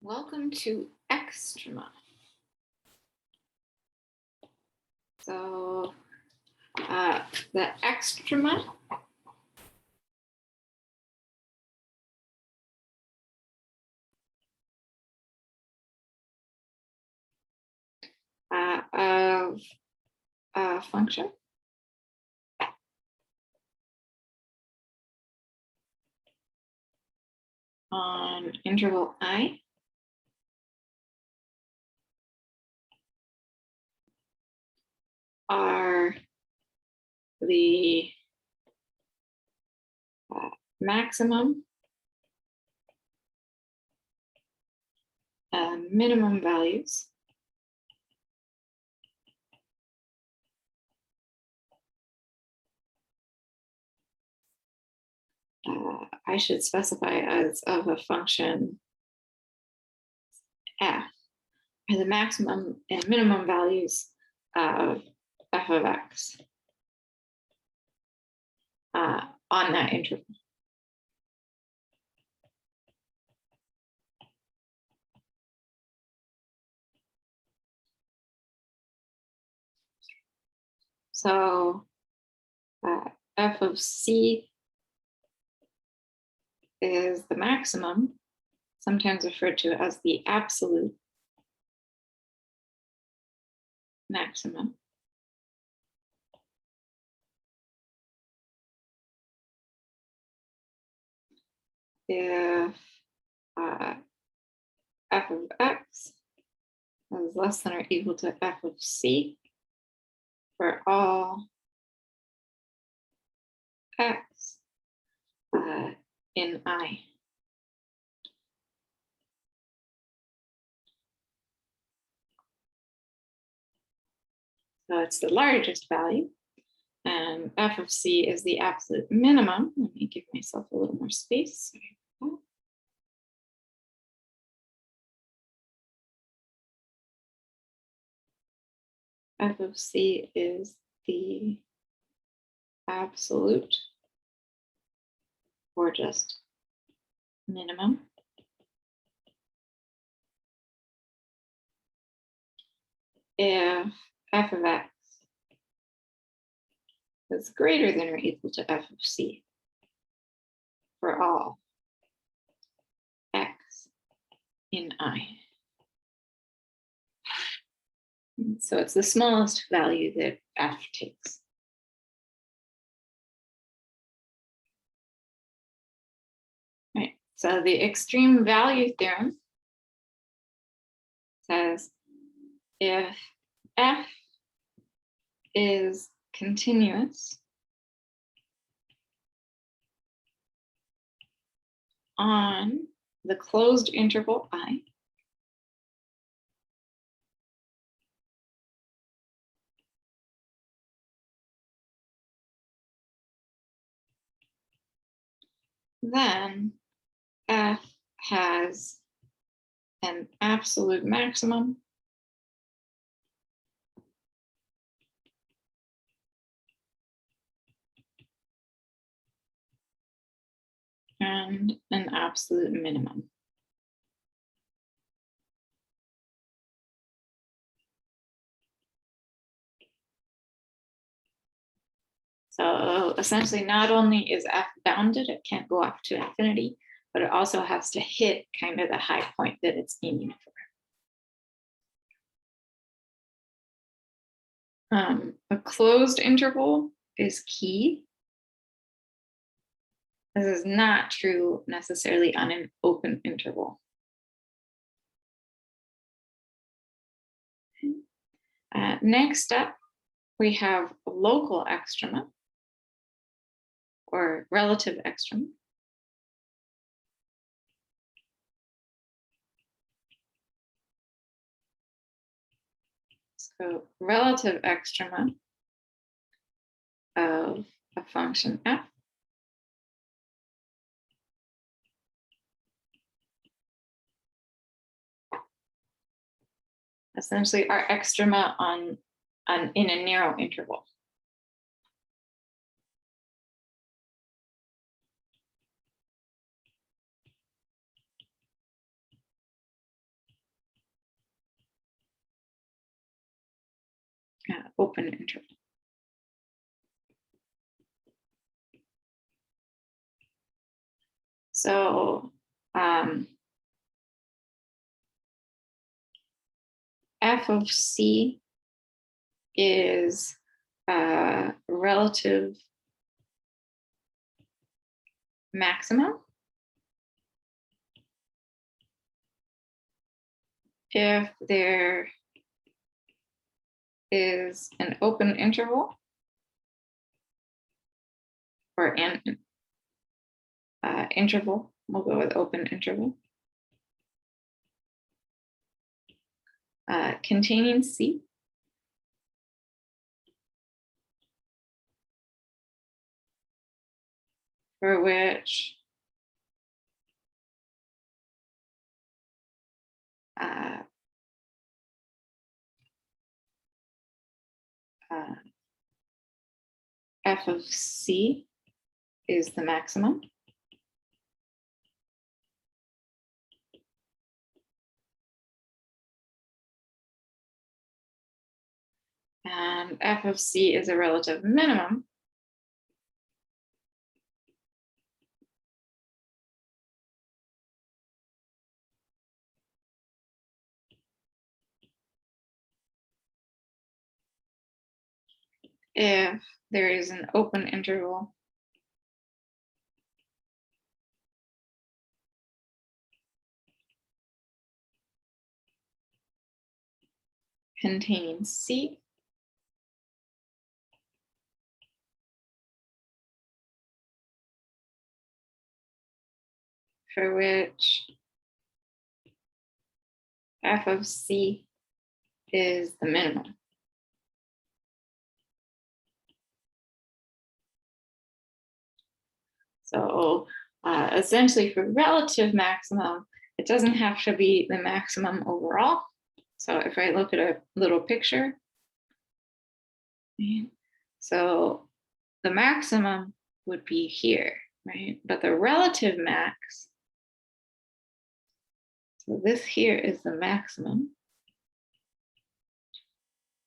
Welcome to Extrema. So the Extrema of a function on interval I are the maximum, minimum values I should specify as of a function f are the maximum and minimum values of f of x on that interval. So f of c is the maximum, sometimes referred to as the absolute maximum. If f of x is less than or equal to f of c for all x in I. So it's the largest value, and f of c is the absolute minimum. Let me give myself a little more space. F of c is the absolute, or just minimum, if f of x is greater than or equal to f of c for all x in I. So it's the smallest value that f takes. Right. So the extreme value theorem says if f is continuous on the closed interval I, then f has an absolute maximum and an absolute minimum. So essentially, not only is f bounded, it can't go up to infinity, but it also has to hit kind of the high point that it's aiming for. A closed interval is key. This is not true necessarily on an open interval. Next up, we have local extrema, or relative extrema. So relative extrema of a function f essentially are extrema in a narrow interval. open interval. So f of c is relative maximum if there is an open interval or an interval. We'll go with open interval. Containing C. For which f of c is the maximum. And f of c is a relative minimum. If there is an open interval containing C, for which f of C is the minimum. So essentially for relative maximum, it doesn't have to be the maximum overall. So if I look at a little picture, right, so the maximum would be here, right? But the relative max, so this here is the maximum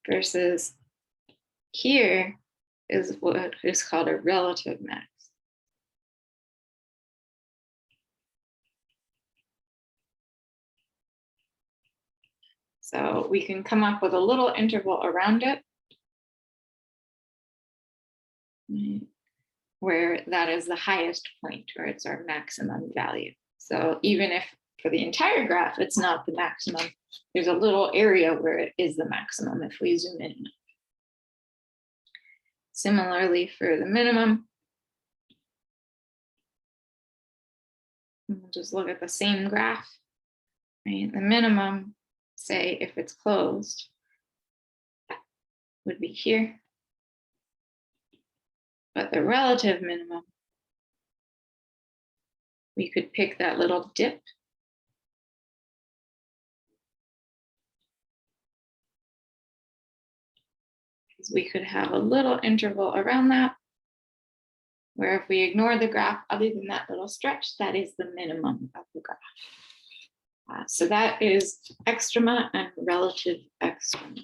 versus here is what is called a relative max. So we can come up with a little interval around it where that is the highest point, or it's our maximum value. So even if for the entire graph, it's not the maximum, there's a little area where it is the maximum if we zoom in. Similarly for the minimum, we'll just look at the same graph, right? The minimum, say if it's closed, would be here. But the relative minimum, we could pick that little dip. Because we could have a little interval around that, where if we ignore the graph, other than that little stretch, that is the minimum of the graph. So that is extrema and relative extrema.